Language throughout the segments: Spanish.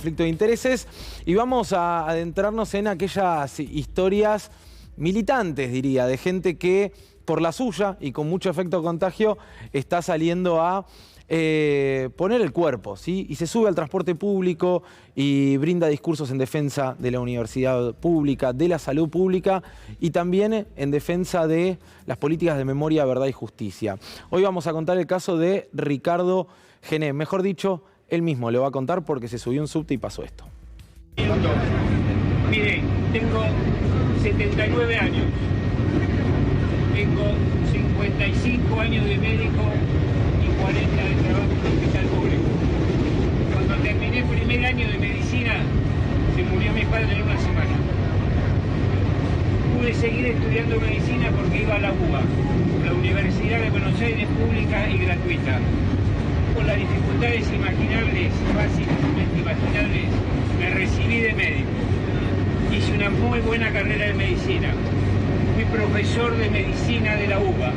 conflicto de intereses y vamos a adentrarnos en aquellas historias militantes, diría, de gente que por la suya y con mucho efecto contagio está saliendo a poner el cuerpo, ¿sí? Y se sube al transporte público y brinda discursos en defensa de la universidad pública, de la salud pública y también en defensa de las políticas de memoria, verdad y justicia. Hoy vamos a contar el caso de Ricardo Gené, mejor dicho, él mismo lo va a contar porque se subió un subte y pasó esto. Mire, tengo 79 años, tengo 55 años de médico y 40 de trabajo en un hospital público. Cuando terminé el primer año de medicina, se murió mi padre en una semana. Pude seguir estudiando medicina porque iba a la UBA, la Universidad de Buenos Aires, pública y gratuita. Con las dificultades imaginables, fácilmente imaginables, me recibí de médico. Hice una muy buena carrera de medicina. Fui profesor de medicina de la UBA.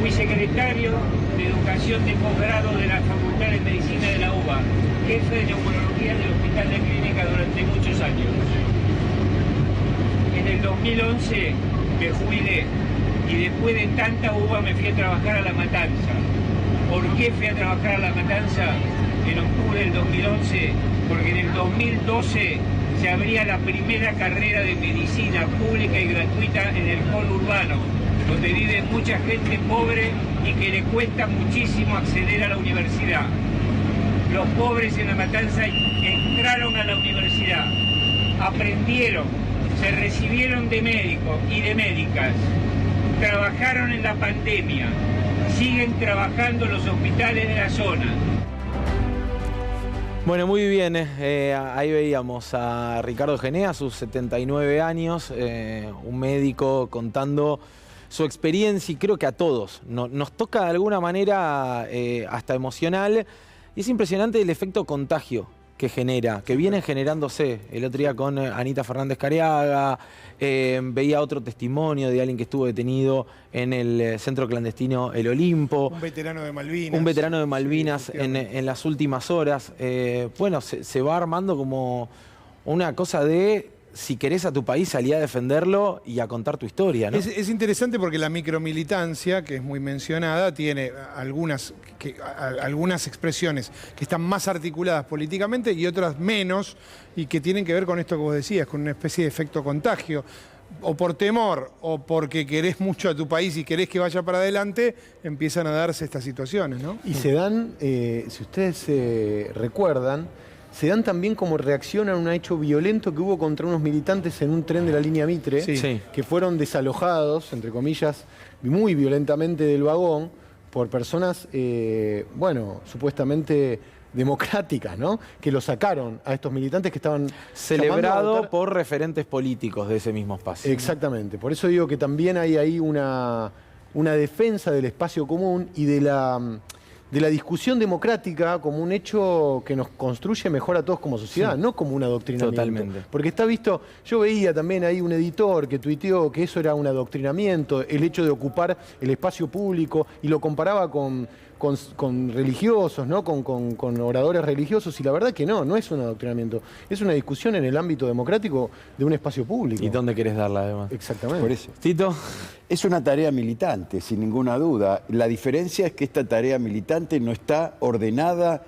Fui secretario de educación de posgrado de la Facultad de Medicina de la UBA. Jefe de neumología del Hospital de Clínica durante muchos años. En el 2011 me jubilé y después de tanta UBA me fui a trabajar a La Matanza. ¿Por qué fui a trabajar a La Matanza en octubre del 2011? Porque en el 2012 se abría la primera carrera de medicina pública y gratuita en el polo urbano, donde vive mucha gente pobre y que le cuesta muchísimo acceder a la universidad. Los pobres en La Matanza entraron a la universidad, aprendieron, se recibieron de médicos y de médicas, trabajaron en la pandemia, siguen trabajando en los hospitales de la zona. Bueno, muy bien, ahí veíamos a Ricardo Gené, a sus 79 años, un médico contando su experiencia y creo que a todos nos toca de alguna manera hasta emocional y es impresionante el efecto contagio que genera, que viene generándose. El otro día con Anita Fernández Careaga, veía otro testimonio de alguien que estuvo detenido en el centro clandestino El Olimpo. Un veterano de Malvinas. Un veterano de Malvinas sí, en las últimas horas. Bueno, se va armando como una cosa de, si querés a tu país, salí a defenderlo y a contar tu historia, ¿no? Es interesante porque la micromilitancia, que es muy mencionada, tiene algunas expresiones que están más articuladas políticamente y otras menos, y que tienen que ver con esto que vos decías, con una especie de efecto contagio. O por temor, o porque querés mucho a tu país y querés que vaya para adelante, empiezan a darse estas situaciones, ¿no? Y se dan, si ustedes recuerdan, se dan también como reacción a un hecho violento que hubo contra unos militantes en un tren de la línea Mitre, Sí. que fueron desalojados, entre comillas, muy violentamente del vagón por personas, bueno, supuestamente democráticas, ¿no? Que lo sacaron a estos militantes que estaban Celebrado por referentes políticos de ese mismo espacio. Exactamente, por eso digo que también hay ahí una defensa del espacio común y de la discusión democrática como un hecho que nos construye mejor a todos como sociedad, no como un adoctrinamiento. Totalmente. Porque está visto, yo veía también ahí un editor que tuiteó que eso era un adoctrinamiento, el hecho de ocupar el espacio público, y lo comparaba con religiosos, ¿no? con oradores religiosos, y la verdad que no es un adoctrinamiento, es una discusión en el ámbito democrático de un espacio público. ¿Y dónde querés darla, además? Exactamente. Por eso. Tito. Es una tarea militante, sin ninguna duda. La diferencia es que esta tarea militante no está ordenada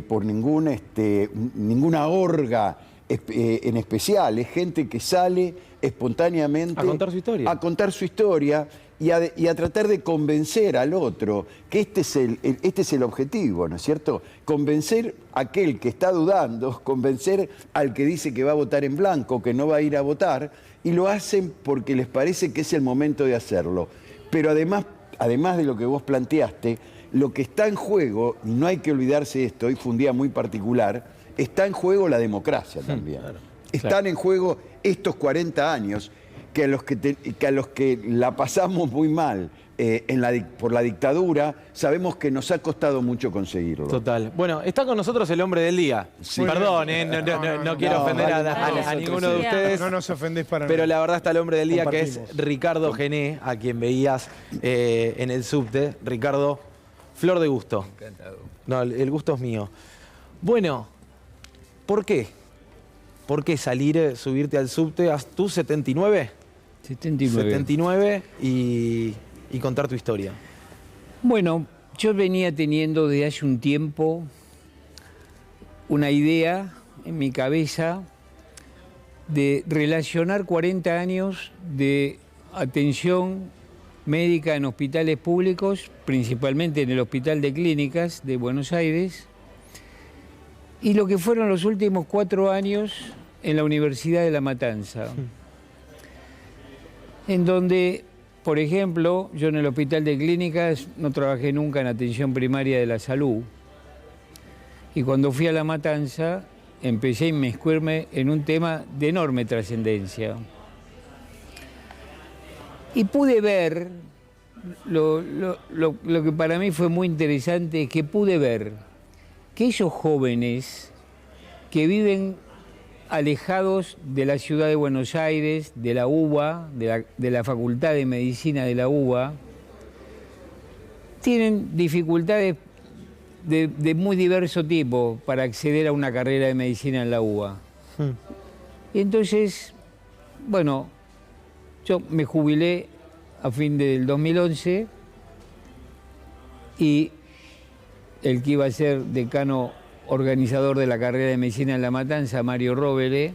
por ninguna orga en especial. Es gente que sale espontáneamente A contar su historia. A contar su historia y a tratar de convencer al otro que este es el objetivo, ¿no es cierto? Convencer a aquel que está dudando, convencer al que dice que va a votar en blanco, que no va a ir a votar, y lo hacen porque les parece que es el momento de hacerlo. Pero además de lo que vos planteaste, lo que está en juego, y no hay que olvidarse de esto, hoy fue un día muy particular, está en juego la democracia también. Claro. Están en juego estos 40 años que a los que la pasamos muy mal por la dictadura, sabemos que nos ha costado mucho conseguirlo. Total. Bueno, está con nosotros el hombre del día. Sí. Perdón, no quiero ofender a ninguno de ustedes. No nos ofendés para nada. Pero la verdad está el hombre del día, que es Compartimos. Ricardo Gené, a quien veías en el subte. Ricardo, flor de gusto. Encantado. No, el gusto es mío. Bueno, ¿Por qué? ¿Por qué subirte al subte a tus 79? 79 y contar tu historia. Bueno, yo venía teniendo desde hace un tiempo una idea en mi cabeza de relacionar 40 años de atención médica en hospitales públicos, principalmente en el Hospital de Clínicas de Buenos Aires, y lo que fueron los últimos 4 años en la Universidad de La Matanza, en donde, por ejemplo, yo en el Hospital de Clínicas no trabajé nunca en atención primaria de la salud, y cuando fui a La Matanza empecé a inmiscuirme en un tema de enorme trascendencia. Y pude ver, lo que para mí fue muy interesante, es que pude ver que esos jóvenes que viven alejados de la ciudad de Buenos Aires, de la UBA, de la Facultad de Medicina de la UBA, tienen dificultades de muy diverso tipo para acceder a una carrera de medicina en la UBA. Y entonces, bueno, yo me jubilé a fin del 2011 y el que iba a ser decano organizador de la carrera de medicina en La Matanza, Mario Róbele,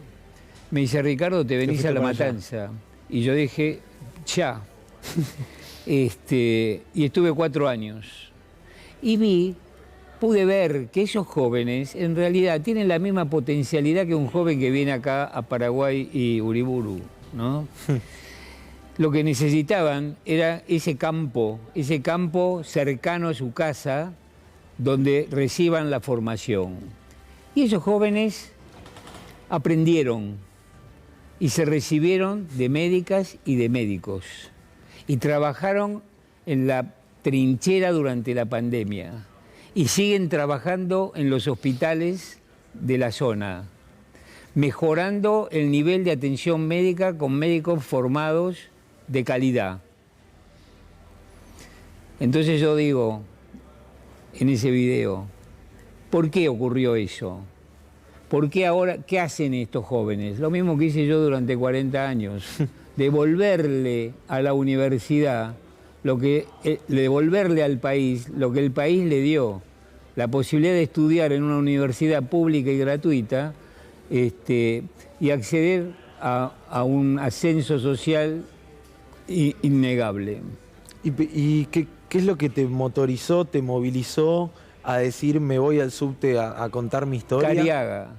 me dice: Ricardo, te venís a La Matanza. Y yo dije, ya. Y estuve 4 años. Y pude ver que esos jóvenes en realidad tienen la misma potencialidad que un joven que viene acá a Paraguay y Uriburu, ¿no? Lo que necesitaban era ese campo cercano a su casa, donde reciban la formación. Y esos jóvenes aprendieron y se recibieron de médicas y de médicos y trabajaron en la trinchera durante la pandemia y siguen trabajando en los hospitales de la zona, mejorando el nivel de atención médica con médicos formados de calidad. Entonces yo digo, en ese video, ¿por qué ocurrió eso? ¿Por qué ahora, qué hacen estos jóvenes? Lo mismo que hice yo durante 40 años, devolverle a la universidad, devolverle al país lo que el país le dio, la posibilidad de estudiar en una universidad pública y gratuita, y acceder a un ascenso social innegable. ¿Y qué es lo que te motorizó, te movilizó a decir me voy al subte a contar mi historia? Cariaga.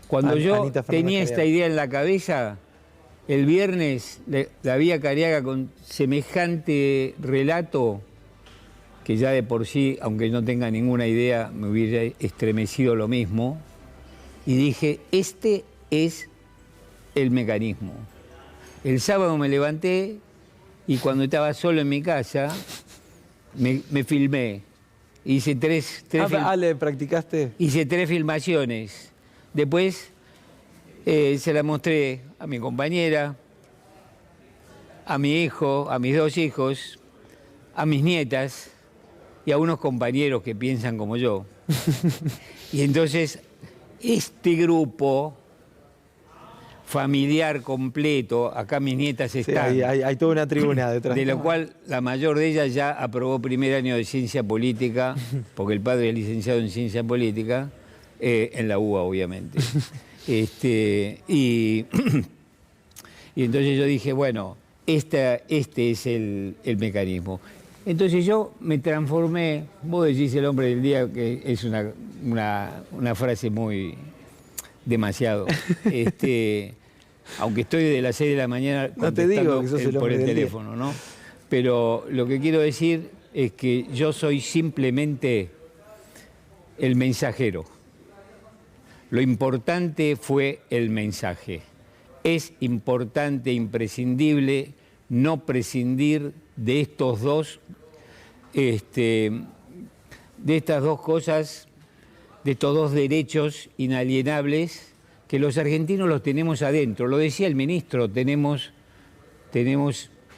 Cuando yo tenía esta idea en la cabeza, el viernes la vi a Cariaga con semejante relato que ya de por sí, aunque no tenga ninguna idea, me hubiera estremecido lo mismo. Y dije, este es el mecanismo. El sábado me levanté y cuando estaba solo en mi casa, me filmé. Hice tres ¿practicaste? Hice 3 filmaciones. Después se la mostré a mi compañera, a mi hijo, a mis 2 hijos, a mis nietas y a unos compañeros que piensan como yo. Y entonces este grupo familiar completo, acá mis nietas están. Sí, hay toda una tribuna detrás. De lo cual la mayor de ellas ya aprobó primer año de ciencia política, porque el padre es licenciado en ciencia política, en la UBA obviamente. Y entonces yo dije, bueno, este es el mecanismo. Entonces yo me transformé, vos decís el hombre del día, que es una frase muy demasiado. Aunque estoy desde las 6 de la mañana no te digo que sos el por el teléfono, ¿no? Pero lo que quiero decir es que yo soy simplemente el mensajero. Lo importante fue el mensaje. Es importante, imprescindible, no prescindir de estos dos, de estas dos cosas, de estos 2 derechos inalienables que los argentinos los tenemos adentro. Lo decía el ministro, tenemos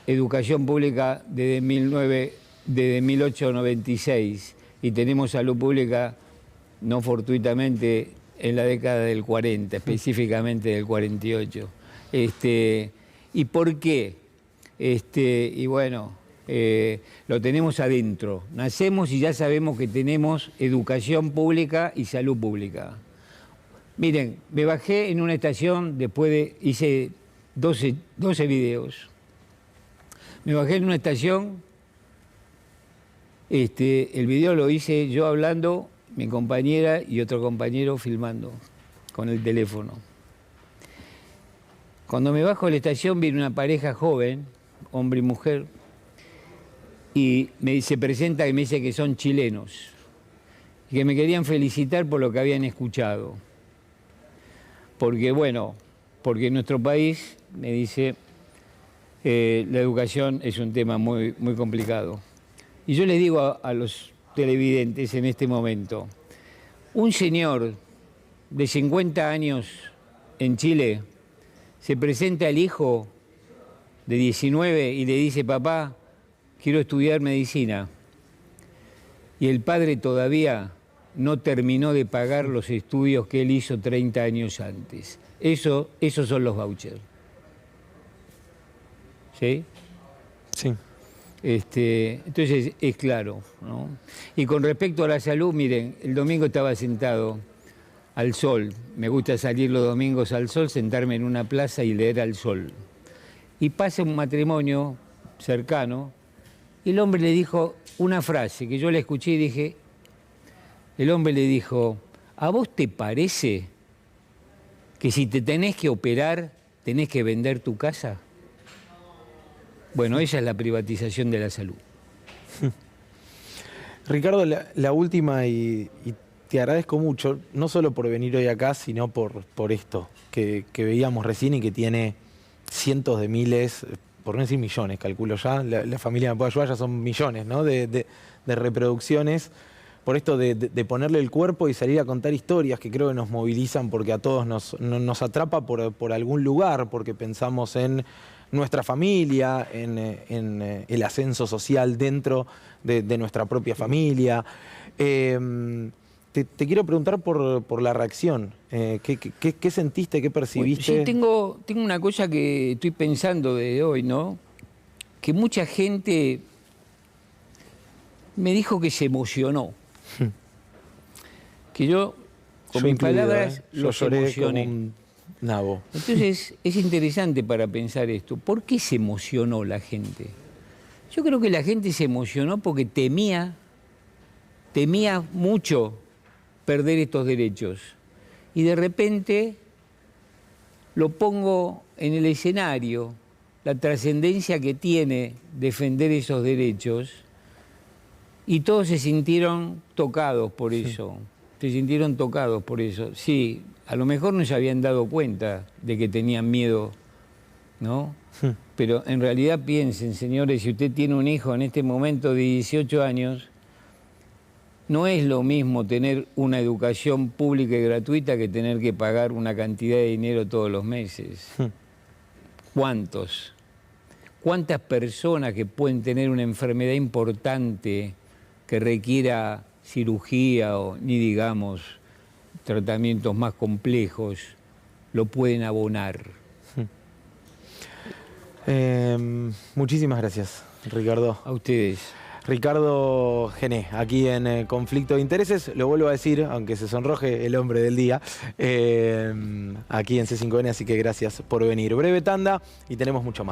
educación pública desde 1896 y tenemos salud pública no fortuitamente en la década del 40, específicamente del 48. ¿Y por qué? Y bueno, lo tenemos adentro. Nacemos y ya sabemos que tenemos educación pública y salud pública. Miren, me bajé en una estación, hice 12 videos. Me bajé en una estación, el video lo hice yo hablando, mi compañera y otro compañero filmando con el teléfono. Cuando me bajo de la estación viene una pareja joven, hombre y mujer, y se presenta y me dice que son chilenos y que me querían felicitar por lo que habían escuchado. Porque, bueno, porque en nuestro país, me dice, la educación es un tema muy, muy complicado. Y yo les digo a los televidentes en este momento, un señor de 50 años en Chile se presenta al hijo de 19 y le dice, papá, quiero estudiar medicina. Y el padre todavía no terminó de pagar los estudios que él hizo 30 años antes. Esos son los vouchers. ¿Sí? Sí. Entonces es claro, ¿no? Y con respecto a la salud, miren, el domingo estaba sentado al sol. Me gusta salir los domingos al sol, sentarme en una plaza y leer al sol. Y pasa un matrimonio cercano y el hombre le dijo una frase que yo le escuché y dije, el hombre le dijo, ¿a vos te parece que si te tenés que operar, tenés que vender tu casa? Bueno, esa es la privatización de la salud. Ricardo, la última, y te agradezco mucho, no solo por venir hoy acá, sino por esto que veíamos recién y que tiene cientos de miles, por no decir millones, calculo ya, la familia me puede ayudar, ya son millones, ¿no? de reproducciones, por esto de ponerle el cuerpo y salir a contar historias que creo que nos movilizan porque a todos nos atrapa por algún lugar, porque pensamos en nuestra familia, en el ascenso social dentro de nuestra propia familia. Te quiero preguntar por la reacción. ¿Qué sentiste, qué percibiste? Sí, tengo una cosa que estoy pensando de hoy, ¿no? Que mucha gente me dijo que se emocionó. Que yo, con mis palabras, los emocioné. Como un nabo. Entonces, es interesante para pensar esto. ¿Por qué se emocionó la gente? Yo creo que la gente se emocionó porque temía mucho perder estos derechos. Y de repente lo pongo en el escenario, la trascendencia que tiene defender esos derechos, y todos se sintieron tocados por eso. Se sintieron tocados por eso. Sí, a lo mejor no se habían dado cuenta de que tenían miedo, ¿no? Pero en realidad piensen, señores, si usted tiene un hijo en este momento de 18 años, no es lo mismo tener una educación pública y gratuita que tener que pagar una cantidad de dinero todos los meses. ¿Cuántos? ¿Cuántas personas que pueden tener una enfermedad importante que requiera cirugía o ni digamos tratamientos más complejos lo pueden abonar? Muchísimas gracias, Ricardo. A ustedes. Ricardo Gené, aquí en Conflicto de Intereses, lo vuelvo a decir, aunque se sonroje el hombre del día, aquí en C5N, así que gracias por venir. Breve tanda y tenemos mucho más.